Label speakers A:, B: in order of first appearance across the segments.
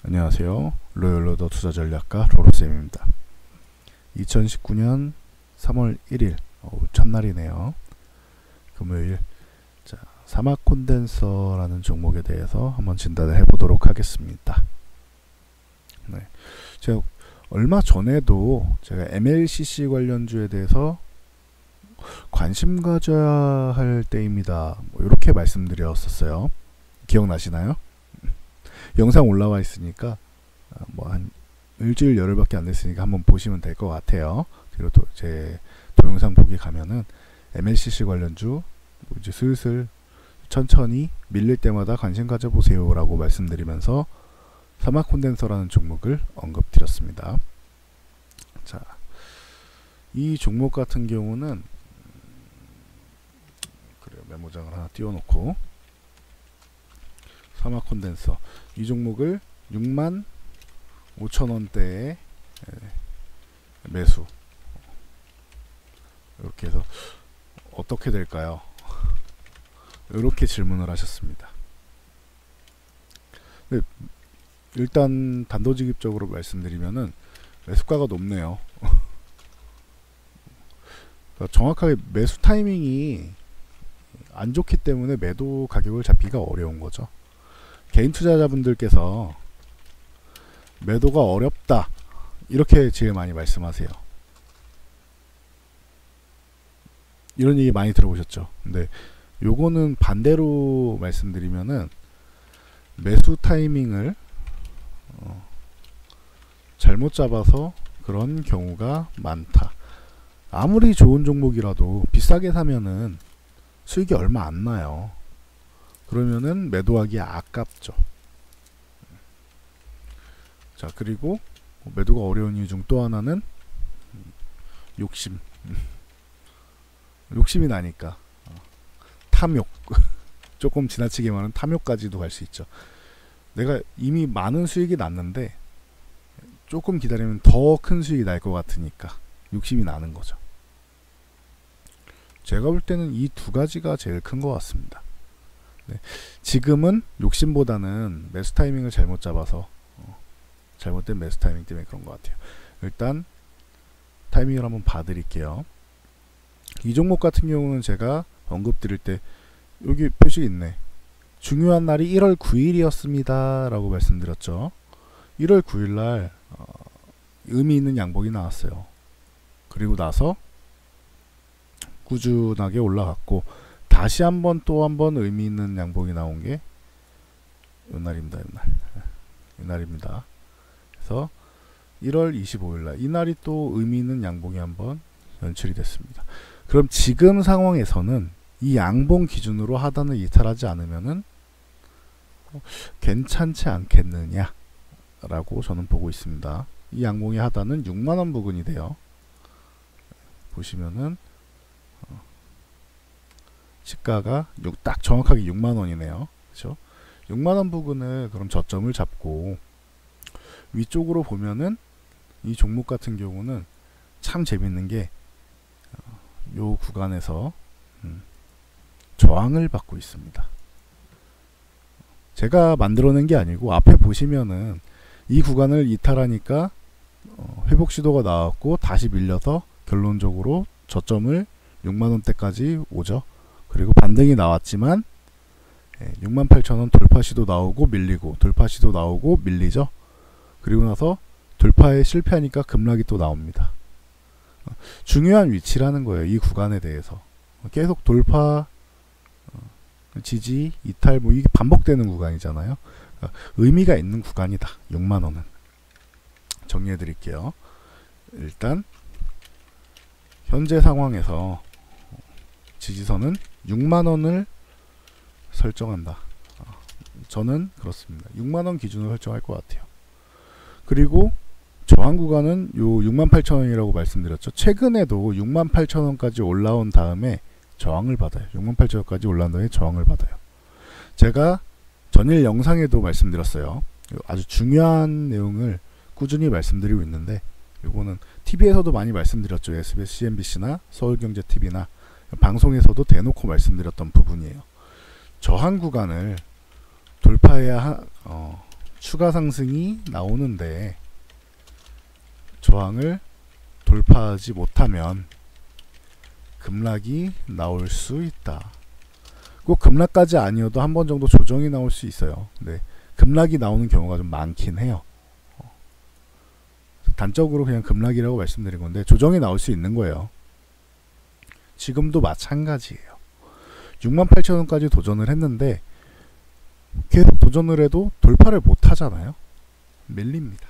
A: 안녕하세요. 로열로더 투자전략가 로로쌤입니다. 2019년 3월 1일 첫날이네요. 금요일. 자, 사막 콘덴서라는 종목에 대해서 한번 진단을 해보도록 하겠습니다. 네, 제가 얼마 전에도 제가 MLCC 관련주에 대해서 관심 가져야 할 때입니다. 이렇게 말씀드렸었어요. 기억나시나요? 영상 올라와 있으니까 한 일주일 열흘밖에 안 됐으니까 한번 보시면 될 것 같아요. 그리고 제 동영상 보기 가면은 MLCC 관련주 이제 슬슬 천천히 밀릴 때마다 관심 가져보세요 라고 말씀드리면서 사막 콘덴서라는 종목을 언급드렸습니다. 자, 이 종목 같은 경우는 그래요. 메모장을 하나 띄워놓고 사막 콘덴서 이 종목을 65,000원대에 매수. 이렇게 해서 어떻게 될까요? 이렇게 질문을 하셨습니다. 네, 일단 단도직입적으로 말씀드리면은 매수가가 높네요. 정확하게 매수 타이밍이 안 좋기 때문에 매도 가격을 잡기가 어려운 거죠. 개인 투자자분들께서 매도가 어렵다 이렇게 제일 많이 말씀하세요. 이런 얘기 많이 들어보셨죠. 근데 요거는 반대로 말씀드리면은 매수 타이밍을 잘못 잡아서 그런 경우가 많다. 아무리 좋은 종목이라도 비싸게 사면은 수익이 얼마 안 나요. 그러면은 매도하기 아깝죠. 자, 그리고 매도가 어려운 이유 중 또 하나는 욕심. 욕심이 나니까 탐욕. 조금 지나치게 말하면 탐욕까지도 갈 수 있죠. 내가 이미 많은 수익이 났는데 조금 기다리면 더 큰 수익이 날 것 같으니까 욕심이 나는 거죠. 제가 볼 때는 이 두 가지가 제일 큰 것 같습니다. 네, 지금은 욕심보다는 매수 타이밍을 잘못 잡아서 잘못된 매수 타이밍 때문에 그런 것 같아요. 일단 타이밍을 한번 봐드릴게요. 이 종목 같은 경우는 제가 언급드릴 때 여기 표시 있네. 중요한 날이 1월 9일이었습니다 라고 말씀드렸죠. 1월 9일날 의미 있는 양봉이 나왔어요. 그리고 나서 꾸준하게 올라갔고 다시 한번 또 한번 의미 있는 양봉이 나온 게 이날입니다. 이날입니다. 그래서 1월 25일날 이날이 또 의미 있는 양봉이 한번 연출이 됐습니다. 그럼 지금 상황에서는 이 양봉 기준으로 하단을 이탈하지 않으면은 괜찮지 않겠느냐 라고 저는 보고 있습니다. 이 양봉의 하단은 6만원 부근이 돼요. 보시면은 시가가 딱 정확하게 6만원이네요. 그렇죠? 6만원 부근을 그럼 저점을 잡고 위쪽으로 보면은 이 종목 같은 경우는 참 재밌는 게 요 구간에서 저항을 받고 있습니다. 제가 만들어낸 게 아니고 앞에 보시면은 이 구간을 이탈하니까 회복 시도가 나왔고 다시 밀려서 결론적으로 저점을 6만원대까지 오죠. 그리고 반등이 나왔지만 68,000원 돌파 시도 나오고 밀리고 돌파 시도 나오고 밀리죠. 그리고 나서 돌파에 실패하니까 급락이 또 나옵니다. 중요한 위치라는 거예요. 이 구간에 대해서 계속 돌파 지지 이탈 이게 반복되는 구간이잖아요. 그러니까 의미가 있는 구간이다. 6만원은 정리해 드릴게요. 일단 현재 상황에서 지지선은 6만원을 설정한다. 저는 그렇습니다. 6만원 기준으로 설정할 것 같아요. 그리고 저항 구간은 요 68,000원이라고 말씀드렸죠. 최근에도 68,000원까지 올라온 다음에 저항을 받아요. 68,000원까지 올라온 다음에 저항을 받아요. 제가 전일 영상에도 말씀드렸어요. 아주 중요한 내용을 꾸준히 말씀드리고 있는데 요거는 TV에서도 많이 말씀드렸죠. SBS, CNBC나 서울경제TV나 방송에서도 대놓고 말씀드렸던 부분이에요. 저항 구간을 돌파해야 추가 상승이 나오는데 저항을 돌파하지 못하면 급락이 나올 수 있다. 꼭 급락까지 아니어도 한 번 정도 조정이 나올 수 있어요. 네, 급락이 나오는 경우가 좀 많긴 해요. 단적으로 그냥 급락이라고 말씀드린 건데 조정이 나올 수 있는 거예요. 지금도 마찬가지예요. 68,000원까지 도전을 했는데 계속 도전을 해도 돌파를 못 하잖아요. 밀립니다.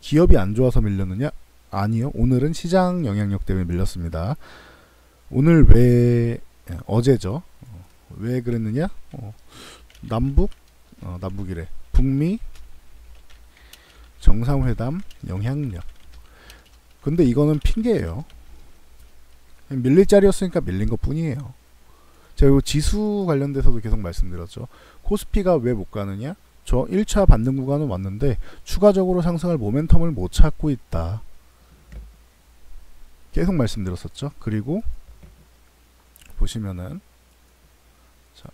A: 기업이 안 좋아서 밀렸느냐? 아니요. 오늘은 시장 영향력 때문에 밀렸습니다. 오늘 어제죠. 왜 그랬느냐? 남북이래. 북미 정상회담 영향력. 근데 이거는 핑계예요. 밀릴 자리였으니까 밀린 것 뿐이에요. 제가 지수 관련돼서도 계속 말씀드렸죠. 코스피가 왜 못 가느냐? 저 1차 반등 구간은 왔는데 추가적으로 상승할 모멘텀을 못 찾고 있다. 계속 말씀드렸었죠. 그리고 보시면은 자,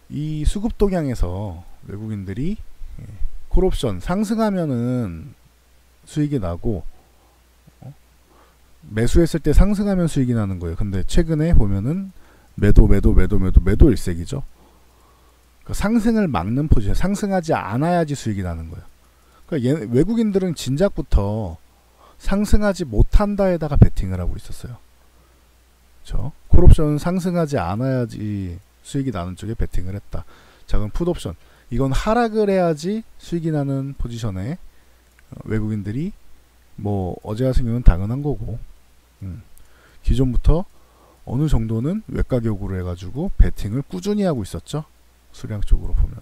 A: 이 수급 동향에서 외국인들이 콜옵션 상승하면은 수익이 나고 매수했을 때 상승하면 수익이 나는 거예요. 근데 최근에 보면은 매도 일색이죠. 그러니까 상승을 막는 포지션, 상승하지 않아야지 수익이 나는 거예요. 그러니까 외국인들은 진작부터 상승하지 못한다에다가 베팅을 하고 있었어요. 그렇죠? 콜옵션은 상승하지 않아야지 수익이 나는 쪽에 베팅을 했다. 자, 그럼 풋옵션, 이건 하락을 해야지 수익이 나는 포지션에 외국인들이 뭐 어제 같은 경우는 당연한 거고, 기존부터 어느 정도는 외가격으로 해가지고 베팅을 꾸준히 하고 있었죠. 수량 쪽으로 보면.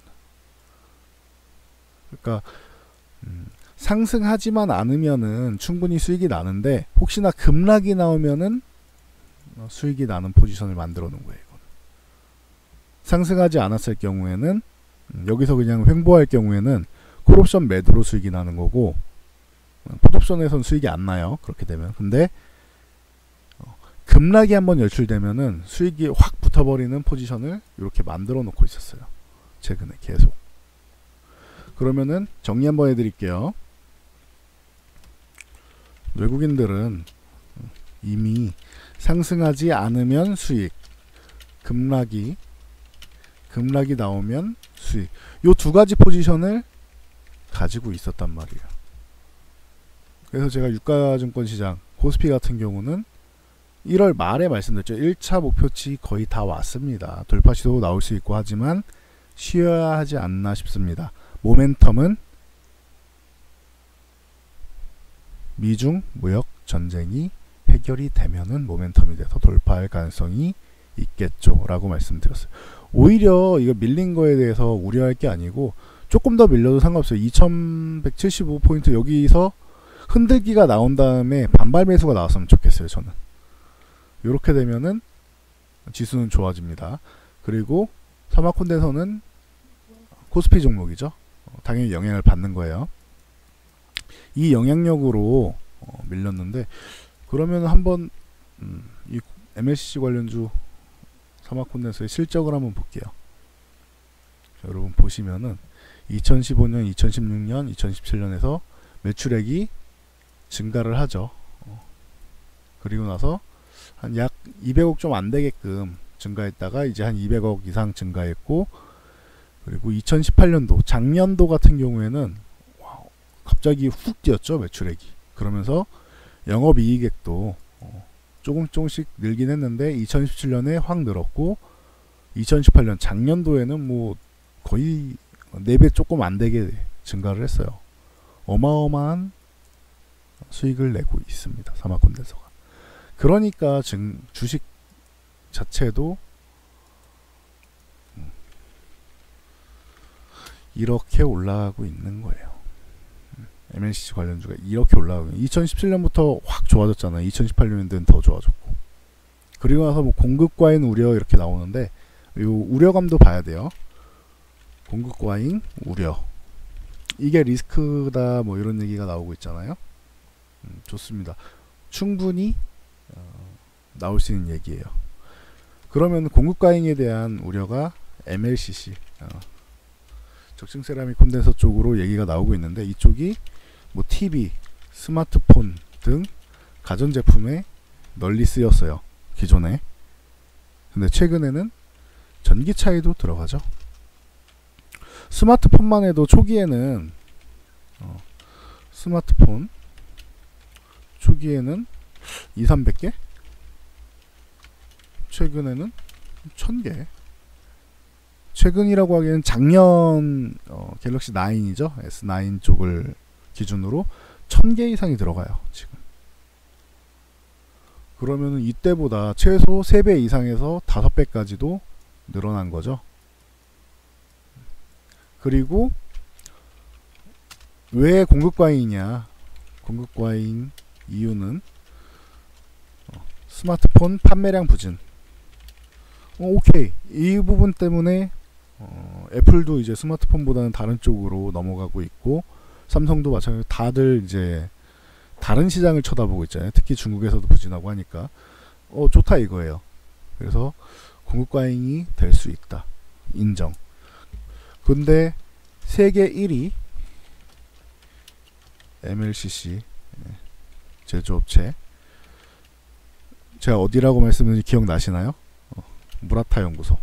A: 그러니까 상승하지만 않으면은 충분히 수익이 나는데 혹시나 급락이 나오면은 수익이 나는 포지션을 만들어 놓은 거예요. 이건. 상승하지 않았을 경우에는 여기서 그냥 횡보할 경우에는 콜옵션 매도로 수익이 나는 거고, 풋옵션에선 수익이 안 나요. 그렇게 되면. 근데 급락이 한번 연출되면은 수익이 확 붙어버리는 포지션을 이렇게 만들어 놓고 있었어요. 최근에 계속. 그러면은 정리 한번 해드릴게요. 외국인들은 이미 상승하지 않으면 수익, 급락이 나오면 수익, 요 두 가지 포지션을 가지고 있었단 말이에요. 그래서 제가 유가증권 시장 코스피 같은 경우는 1월 말에 말씀드렸죠. 1차 목표치 거의 다 왔습니다. 돌파 시도 나올 수 있고 하지만 쉬어야 하지 않나 싶습니다. 모멘텀은 미중 무역 전쟁이 해결이 되면은 모멘텀이 돼서 돌파할 가능성이 있겠죠 라고 말씀드렸어요. 오히려 이거 밀린 거에 대해서 우려할 게 아니고 조금 더 밀려도 상관없어요. 2175포인트 여기서 흔들기가 나온 다음에 반발 매수가 나왔으면 좋겠어요. 저는 이렇게 되면은 지수는 좋아집니다. 그리고 사마콘대선은 코스피 종목이죠. 당연히 영향을 받는 거예요. 이 영향력으로 밀렸는데, 그러면 한번 이 MLCC 관련주 사마콘대선의 실적을 한번 볼게요. 자, 여러분 보시면은 2015년, 2016년, 2017년에서 매출액이 증가를 하죠. 그리고 나서 한 약 200억 좀 안 되게끔 증가했다가 이제 한 200억 이상 증가했고, 그리고 2018년도 작년도 같은 경우에는 갑자기 훅 뛰었죠. 매출액이. 그러면서 영업이익액도 조금씩 늘긴 했는데 2017년에 확 늘었고, 2018년 작년도에는 뭐 거의 4배 조금 안 되게 증가를 했어요. 어마어마한 수익을 내고 있습니다. 사마콘대서가. 그러니까 주식 자체도 이렇게 올라가고 있는 거예요. MLCC 관련주가 이렇게 올라가고, 2017년부터 확 좋아졌잖아요. 2018년에는 더 좋아졌고, 그리고 나서 뭐 공급 과잉 우려 이렇게 나오는데, 요 우려감도 봐야 돼요. 공급 과잉 우려, 이게 리스크다 뭐 이런 얘기가 나오고 있잖아요. 좋습니다. 충분히 나올 수 있는 얘기예요. 그러면 공급 과잉에 대한 우려가 MLCC 적층 세라믹 콘덴서 쪽으로 얘기가 나오고 있는데, 이쪽이 뭐 TV, 스마트폰 등 가전제품에 널리 쓰였어요, 기존에. 근데 최근에는 전기차에도 들어가죠. 스마트폰만 해도 초기에는 스마트폰 초기에는 200~300개? 최근에는 1000개. 최근이라고 하기에는 작년 갤럭시 9이죠. S9 쪽을 기준으로 1000개 이상이 들어가요, 지금. 그러면은 이때보다 최소 3배 이상에서 5배까지도 늘어난 거죠. 그리고 왜 공급 과잉이냐? 공급 과잉 이유는 스마트폰 판매량 부진. 오케이. 이 부분 때문에 애플도 이제 스마트폰보다는 다른 쪽으로 넘어가고 있고, 삼성도 마찬가지로 다들 이제 다른 시장을 쳐다보고 있잖아요. 특히 중국에서도 부진하고 하니까 좋다 이거예요. 그래서 공급 과잉이 될 수 있다, 인정. 근데 세계 1위 MLCC 제조업체, 제가 어디라고 말씀드렸는지 기억나시나요? 무라타 연구소.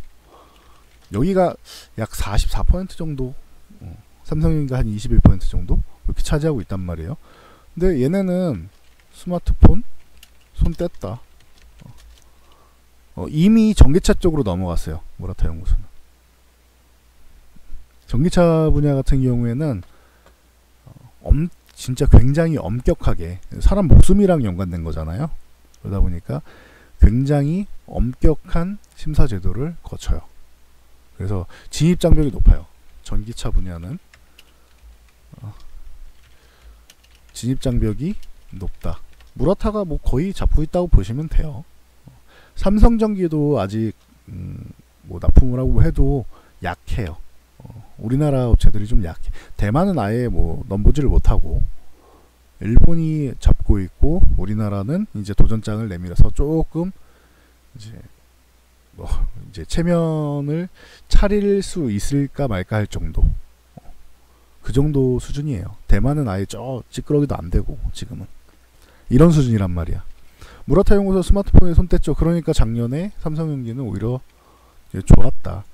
A: 여기가 약 44% 정도, 삼성전기가 한 21% 정도 이렇게 차지하고 있단 말이에요. 근데 얘네는 스마트폰 손 뗐다. 이미 전기차 쪽으로 넘어갔어요, 무라타 연구소는. 전기차 분야 같은 경우에는 진짜 굉장히 엄격하게, 사람 목숨이랑 연관된 거잖아요. 그러다 보니까 굉장히 엄격한 심사 제도를 거쳐요. 그래서 진입 장벽이 높아요. 전기차 분야는 진입 장벽이 높다. 무라타가 뭐 거의 잡고 있다고 보시면 돼요. 삼성전기도 아직 뭐 납품을 하고 해도 약해요. 우리나라 업체들이 좀 약해. 대만은 아예 뭐 넘보지를 못하고 일본이 잡고 있고, 우리나라는 이제 도전장을 내밀어서 조금 이제 뭐 이제 체면을 차릴 수 있을까 말까 할 정도, 그 정도 수준이에요. 대만은 아예 찌끄러기도 안 되고 지금은 이런 수준이란 말이야. 무라타 연구소 스마트폰에 손 뗐죠. 그러니까 작년에 삼성전기는 오히려 이제 좋았다.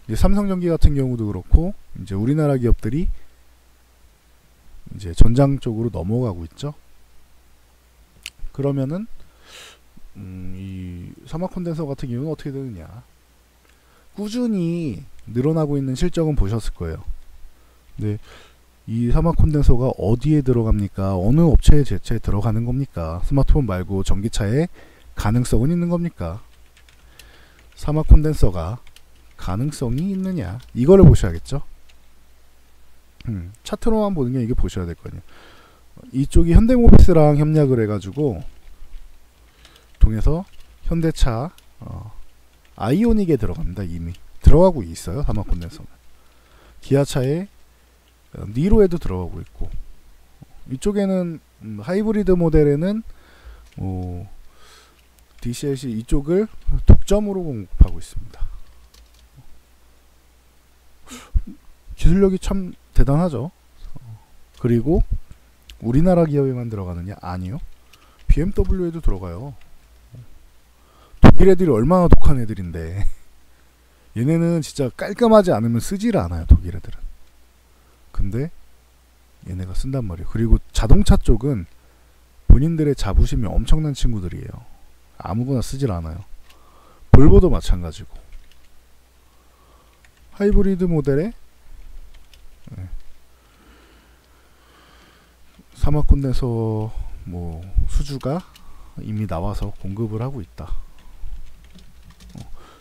A: 이제 삼성전기 같은 경우도 그렇고, 이제 우리나라 기업들이 이제 전장 쪽으로 넘어가고 있죠. 그러면은 이 사막 콘덴서 같은 경우는 어떻게 되느냐? 꾸준히 늘어나고 있는 실적은 보셨을 거예요. 근데 이 사막 콘덴서가 어디에 들어갑니까? 어느 업체에 대체 들어가는 겁니까? 스마트폰 말고 전기차에 가능성은 있는 겁니까? 사막 콘덴서가 가능성이 있느냐, 이거를 보셔야겠죠. 차트로만 보는 게 이게 보셔야 될 거 아니에요. 이쪽이 현대모비스랑 협약을 해가지고 통해서 현대차 아이오닉에 들어갑니다. 이미 들어가고 있어요, 사막 콘덴서는. 기아차에 니로에도 들어가고 있고, 이쪽에는 하이브리드 모델에는 DCLC 이쪽을 독점으로 공급하고 있습니다. 기술력이 참 대단하죠. 그리고 우리나라 기업에만 들어가느냐? 아니요. BMW에도 들어가요. 독일 애들이 얼마나 독한 애들인데 얘네는 진짜 깔끔하지 않으면 쓰지를 않아요, 독일 애들은. 근데 얘네가 쓴단 말이에요. 그리고 자동차 쪽은 본인들의 자부심이 엄청난 친구들이에요. 아무거나 쓰질 않아요. 볼보도 마찬가지고. 하이브리드 모델에 사막 콘덴서 뭐 수주가 이미 나와서 공급을 하고 있다.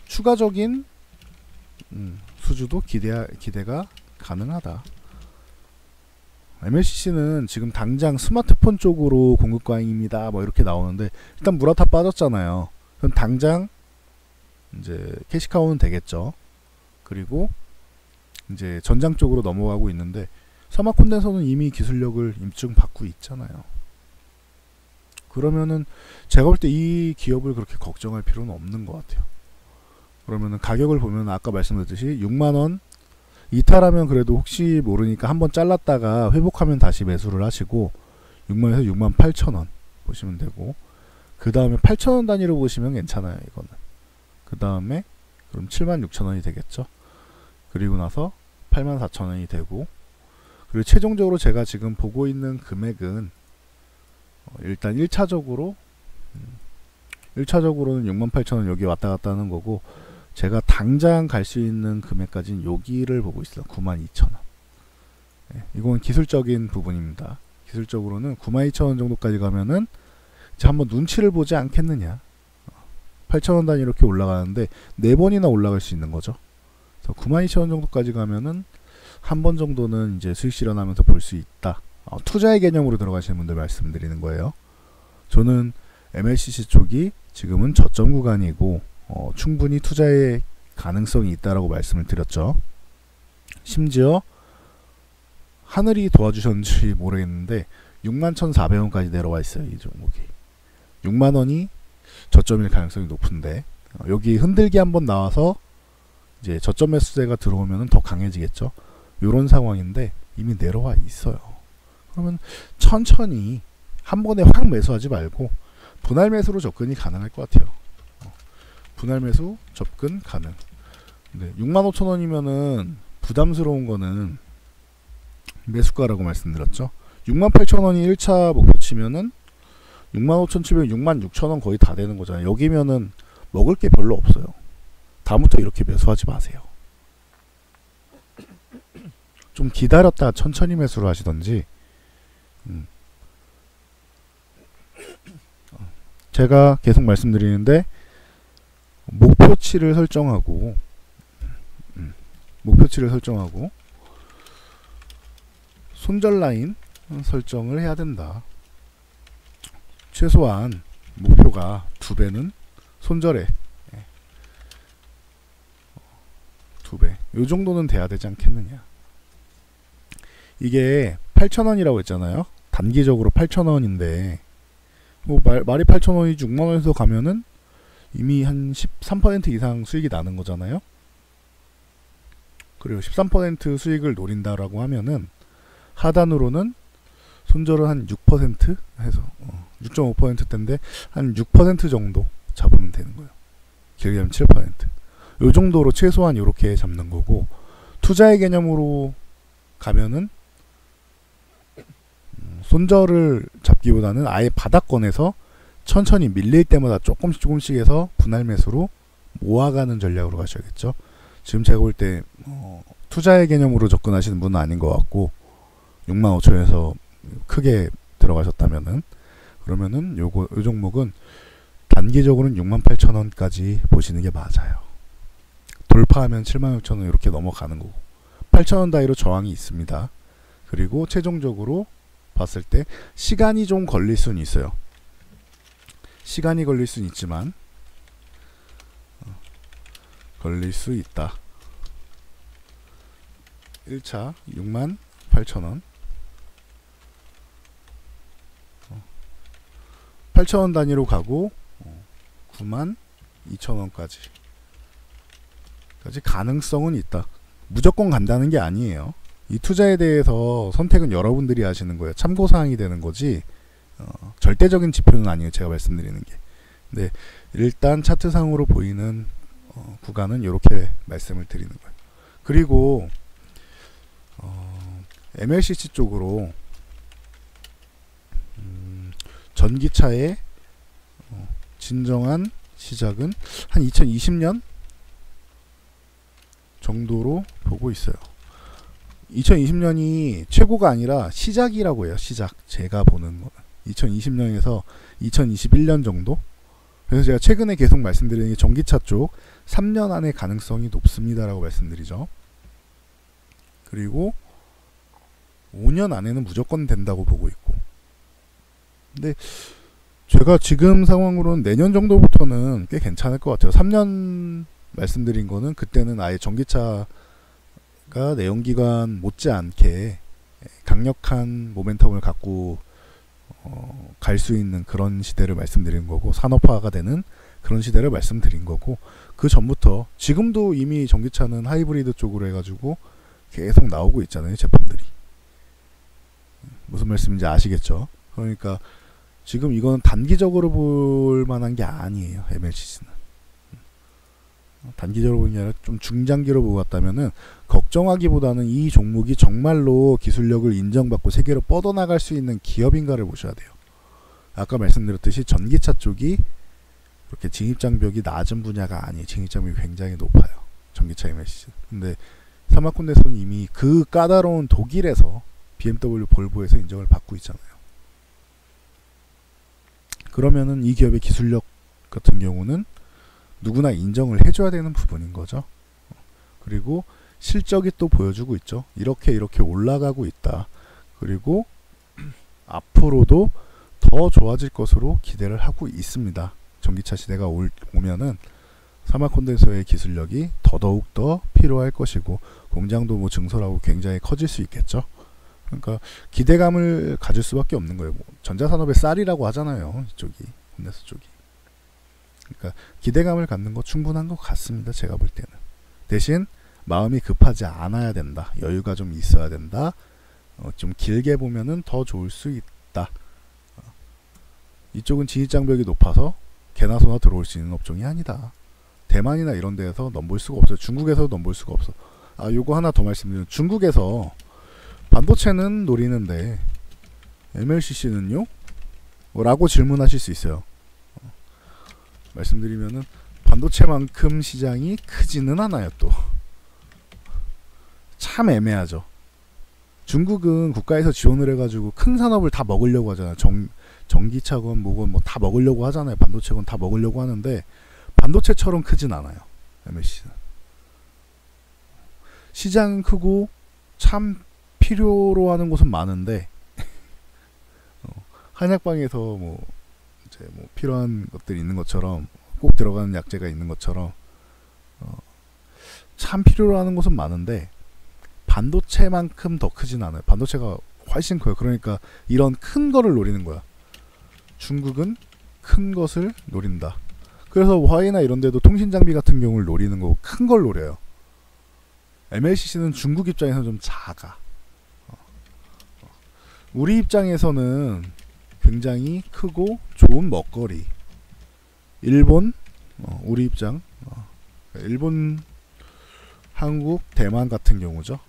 A: 추가적인 수주도 기대가 가능하다. MLCC는 지금 당장 스마트폰 쪽으로 공급 과잉입니다 뭐 이렇게 나오는데, 일단 무라타 빠졌잖아요. 그럼 당장 이제 캐시카우는 되겠죠. 그리고 이제 전장 쪽으로 넘어가고 있는데, 사막 콘덴서는 이미 기술력을 입증받고 있잖아요. 그러면은 제가 볼 때 이 기업을 그렇게 걱정할 필요는 없는 것 같아요. 그러면은 가격을 보면 아까 말씀드렸듯이 6만원 이탈하면 그래도 혹시 모르니까 한번 잘랐다가 회복하면 다시 매수를 하시고 6만에서 6만 8천원 보시면 되고, 그 다음에 8천원 단위로 보시면 괜찮아요. 이거는 그 다음에 그럼 7만 6천원이 되겠죠. 그리고 나서 8만 4천원이 되고, 그리고 최종적으로 제가 지금 보고 있는 금액은 일단 1차적으로는 6만 8천원 여기 왔다 갔다 하는 거고, 제가 당장 갈 수 있는 금액까지는 여기를 보고 있어요. 9만 2천원. 네, 이건 기술적인 부분입니다. 기술적으로는 9만 2천원 정도까지 가면은 이제 한번 눈치를 보지 않겠느냐. 8천원 단위 이렇게 올라가는데 4번이나 올라갈 수 있는 거죠. 그래서 9만 2천원 정도까지 가면은 한 번 정도는 이제 수익 실현하면서 볼 수 있다. 투자의 개념으로 들어가시는 분들 말씀드리는 거예요. 저는 MLCC 쪽이 지금은 저점 구간이고 충분히 투자의 가능성이 있다라고 말씀을 드렸죠. 심지어 하늘이 도와주셨는지 모르겠는데 61,400원까지 내려와 있어요. 이 종목이 6만원이 저점일 가능성이 높은데, 여기 흔들기 한번 나와서 이제 저점 매수세가 들어오면 더 강해지겠죠. 요런 상황인데 이미 내려와 있어요. 그러면 천천히 한 번에 확 매수하지 말고 분할 매수로 접근이 가능할 것 같아요. 분할 매수 접근 가능. 네, 65,000원이면은 부담스러운 거는 매수가라고 말씀드렸죠. 68,000원이 1차 목표치면은 65,700원, 66,000원 거의 다 되는 거잖아요. 여기면은 먹을 게 별로 없어요. 다음부터 이렇게 매수하지 마세요. 좀 기다렸다 천천히 매수를 하시던지. 제가 계속 말씀드리는데 목표치를 설정하고 손절 라인 설정을 해야 된다. 최소한 목표가 2배는 손절에 2배 요 정도는 돼야 되지 않겠느냐. 이게 8,000원이라고 했잖아요. 단기적으로 8,000원인데 뭐 말이 8,000원이지 6만원에서 가면은 이미 한 13% 이상 수익이 나는 거잖아요. 그리고 13% 수익을 노린다라고 하면은 하단으로는 손절은 한 6% 해서 6.5%대인데 한 6% 정도 잡으면 되는 거예요. 길게 하면 7%. 요 정도로 최소한 이렇게 잡는 거고, 투자의 개념으로 가면은 손절을 잡기보다는 아예 바닥권에서 천천히 밀릴 때마다 조금씩 해서 분할 매수로 모아가는 전략으로 가셔야겠죠. 지금 제가 볼 때 투자의 개념으로 접근하시는 분은 아닌 것 같고, 65,000원에서 크게 들어가셨다면은, 그러면은 요 종목은 단기적으로는 68,000원까지 보시는 게 맞아요. 돌파하면 76,000원 이렇게 넘어가는 거고, 8,000원 단위로 저항이 있습니다. 그리고 최종적으로 봤을 때 시간이 좀 걸릴 수는 있어요. 시간이 걸릴 수는 있지만 걸릴 수 있다. 1차 68,000원 8,000원 단위로 가고 92,000원까지 가능성은 있다. 무조건 간다는 게 아니에요. 이 투자에 대해서 선택은 여러분들이 하시는 거예요. 참고사항이 되는 거지 절대적인 지표는 아니에요. 제가 말씀드리는 게. 네, 일단 차트상으로 보이는 구간은 이렇게 말씀을 드리는 거예요. 그리고 MLCC 쪽으로 전기차의 진정한 시작은 한 2020년 정도로 보고 있어요. 2020년이 최고가 아니라 시작이라고 해요. 시작. 제가 보는 거는 2020년에서 2021년 정도. 그래서 제가 최근에 계속 말씀드리는 게 전기차 쪽 3년 안에 가능성이 높습니다라고 말씀드리죠. 그리고 5년 안에는 무조건 된다고 보고 있고, 근데 제가 지금 상황으로는 내년 정도부터는 꽤 괜찮을 것 같아요. 3년 말씀드린 거는 그때는 아예 전기차가 내연기관 못지않게 강력한 모멘텀을 갖고 갈 수 있는 그런 시대를 말씀드린 거고, 산업화가 되는 그런 시대를 말씀드린 거고, 그 전부터 지금도 이미 전기차는 하이브리드 쪽으로 해가지고 계속 나오고 있잖아요, 제품들이. 무슨 말씀인지 아시겠죠? 그러니까 지금 이건 단기적으로 볼 만한 게 아니에요, MLCC는. 단기적으로 보는 게 아니라 좀 중장기로 보고 갔다면은 걱정하기보다는 이 종목이 정말로 기술력을 인정받고 세계로 뻗어나갈 수 있는 기업인가를 보셔야 돼요. 아까 말씀드렸듯이 전기차 쪽이 그렇게 진입장벽이 낮은 분야가 아니에요. 진입장벽이 굉장히 높아요, 전기차 MLCC. 근데 사마콘대에서는 이미 그 까다로운 독일에서 BMW, 볼보에서 인정을 받고 있잖아요. 그러면은 이 기업의 기술력 같은 경우는 누구나 인정을 해줘야 되는 부분인 거죠. 그리고 실적이 또 보여주고 있죠. 이렇게 올라가고 있다. 그리고 앞으로도 더 좋아질 것으로 기대를 하고 있습니다. 전기차 시대가 오면은 사마콘덴서의 기술력이 더더욱 더 필요할 것이고, 공장도 뭐 증설하고 굉장히 커질 수 있겠죠. 그러니까 기대감을 가질 수밖에 없는 거예요. 뭐 전자산업의 쌀이라고 하잖아요, 이쪽이, 콘덴서 쪽이. 그러니까 기대감을 갖는 거 충분한 것 같습니다, 제가 볼 때는. 대신 마음이 급하지 않아야 된다, 여유가 좀 있어야 된다, 좀 길게 보면은 더 좋을 수 있다. 이쪽은 진입장벽이 높아서 개나 소나 들어올 수 있는 업종이 아니다. 대만이나 이런 데에서 넘볼 수가 없어요. 중국에서도 넘볼 수가 없어. 요거 하나 더 말씀드리면, 중국에서 반도체는 노리는데 MLCC는요? 라고 질문하실 수 있어요. 말씀드리면은 반도체만큼 시장이 크지는 않아요. 또 참 애매하죠. 중국은 국가에서 지원을 해가지고 큰 산업을 다 먹으려고 하잖아요. 전기차건 뭐건 뭐 다 먹으려고 하잖아요. 반도체건 다 먹으려고 하는데 반도체처럼 크진 않아요, MLC는. 시장은 크고 참 필요로 하는 곳은 많은데 한약방에서 뭐 이제 뭐 필요한 것들이 있는 것처럼, 꼭 들어가는 약재가 있는 것처럼 참 필요로 하는 곳은 많은데 반도체만큼 더 크진 않아요. 반도체가 훨씬 커요. 그러니까 이런 큰 거를 노리는 거야. 중국은 큰 것을 노린다. 그래서 화웨이나 이런 데도 통신 장비 같은 경우를 노리는 거고 큰 걸 노려요. MLCC는 중국 입장에서는 좀 작아. 우리 입장에서는 굉장히 크고 좋은 먹거리. 일본, 우리 입장, 일본, 한국, 대만 같은 경우죠.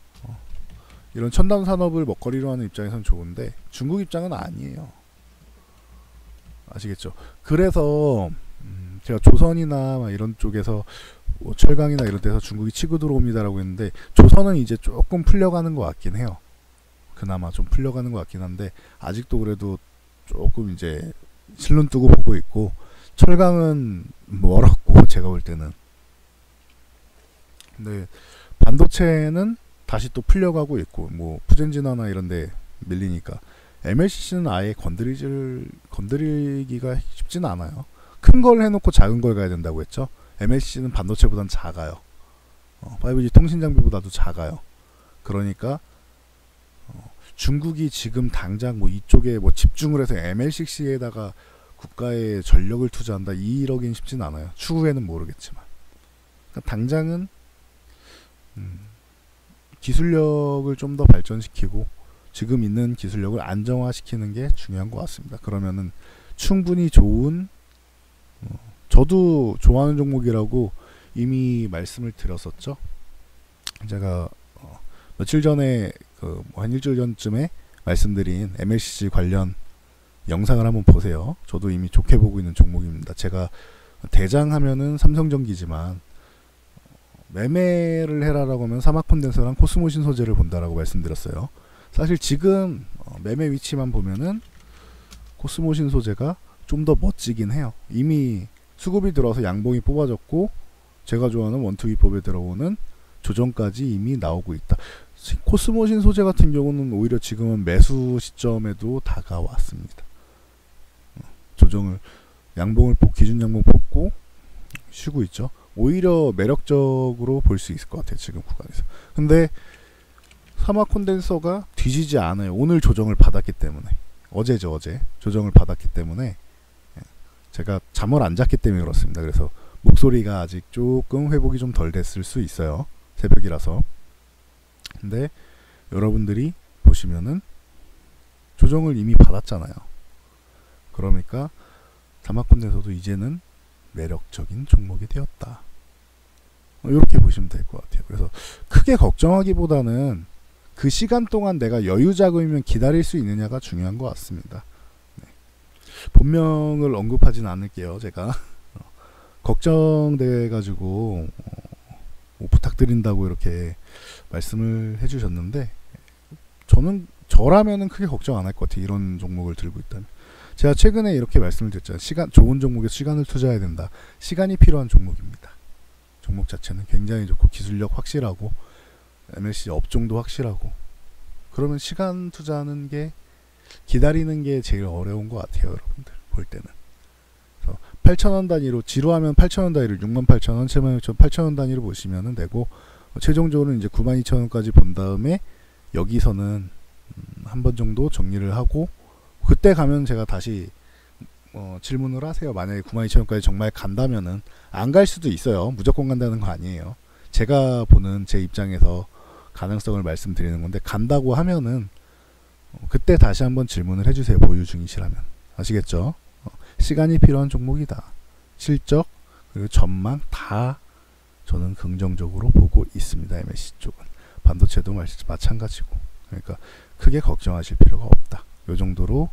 A: 이런 첨단 산업을 먹거리로 하는 입장에서는 좋은데 중국 입장은 아니에요. 아시겠죠? 그래서 제가 조선이나 막 이런 쪽에서 뭐 철강이나 이런 데서 중국이 치고 들어옵니다라고 했는데, 조선은 이제 조금 풀려가는 것 같긴 해요. 그나마 좀 풀려가는 것 같긴 한데 아직도 그래도 조금 이제 실눈 뜨고 보고 있고, 철강은 멀었고 제가 볼 때는. 근데 반도체는 다시 또 풀려가고 있고, 뭐 푸젠진화나 이런 데 밀리니까 MLCC는 아예 건드리기가 쉽지는 않아요. 큰 걸 해놓고 작은 걸 가야 된다고 했죠. MLCC는 반도체보단 작아요. 5G 통신 장비보다도 작아요. 그러니까 중국이 지금 당장 뭐 이쪽에 뭐 집중을 해서 MLCC에다가 국가의 전력을 투자한다 이러긴 쉽진 않아요. 추후에는 모르겠지만. 그러니까 당장은 기술력을 좀 더 발전시키고 지금 있는 기술력을 안정화시키는 게 중요한 것 같습니다. 그러면은 충분히 좋은, 저도 좋아하는 종목이라고 이미 말씀을 드렸었죠. 제가 며칠 전에 한 일주일 전쯤에 말씀드린 MLCC 관련 영상을 한번 보세요. 저도 이미 좋게 보고 있는 종목입니다. 제가 대장하면은 삼성전기지만 매매를 해라라고 하면 사마콘덴서랑 코스모신 소재를 본다라고 말씀드렸어요. 사실 지금 매매 위치만 보면은 코스모신 소재가 좀 더 멋지긴 해요. 이미 수급이 들어와서 양봉이 뽑아졌고 제가 좋아하는 원투기법에 들어오는 조정까지 이미 나오고 있다. 코스모신 소재 같은 경우는 오히려 지금은 매수 시점에도 다가왔습니다. 조정을, 양봉을 기준 양봉 뽑고 쉬고 있죠. 오히려 매력적으로 볼 수 있을 것 같아요, 지금 구간에서. 근데 사마콘덴서가 뒤지지 않아요. 오늘 조정을 받았기 때문에. 어제죠, 어제 조정을 받았기 때문에. 제가 잠을 안 잤기 때문에 그렇습니다. 그래서 목소리가 아직 조금 회복이 좀 덜 됐을 수 있어요. 새벽이라서. 근데 여러분들이 보시면은 조정을 이미 받았잖아요. 그러니까 사마콘에서도 이제는 매력적인 종목이 되었다. 이렇게 보시면 될 것 같아요. 그래서 크게 걱정하기보다는 그 시간 동안 내가 여유 자금이면 기다릴 수 있느냐가 중요한 것 같습니다. 네. 본명을 언급하진 않을게요. 제가 걱정돼 가지고 뭐 부탁드린다고 이렇게 말씀을 해주셨는데, 저라면은 크게 걱정 안 할 것 같아요. 이런 종목을 들고 있다면. 제가 최근에 이렇게 말씀을 드렸잖아요. 좋은 종목에 시간을 투자해야 된다. 시간이 필요한 종목입니다. 종목 자체는 굉장히 좋고 기술력 확실하고 MLC 업종도 확실하고, 그러면 시간 투자하는 게, 기다리는 게 제일 어려운 것 같아요. 여러분들 볼 때는. 8,000원 단위로 지루하면 8,000원 단위를 68,000원, 76,000원, 8,000원 단위로 보시면 되고, 최종적으로는 이제 92,000원까지 본 다음에 여기서는 한 번 정도 정리를 하고, 그때 가면 제가 다시 질문을 하세요. 만약에 92,000원까지 정말 간다면은. 안 갈 수도 있어요. 무조건 간다는 거 아니에요. 제가 보는 제 입장에서 가능성을 말씀드리는 건데, 간다고 하면은 그때 다시 한번 질문을 해주세요. 보유 중이시라면. 아시겠죠? 시간이 필요한 종목이다. 실적 그리고 전망 다 저는 긍정적으로 보고 있습니다. MLC 쪽은. 반도체도 마찬가지고. 그러니까 크게 걱정하실 필요가 없다. 이 정도로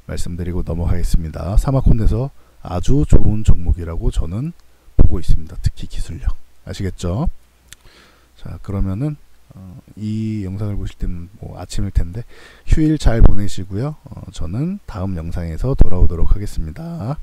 A: 말씀드리고 넘어가겠습니다. 사마콘에서 아주 좋은 종목이라고 저는 보고 있습니다. 특히 기술력. 아시겠죠? 자, 그러면은 이 영상을 보실 때는 뭐 아침일 텐데 휴일 잘 보내시고요. 저는 다음 영상에서 돌아오도록 하겠습니다.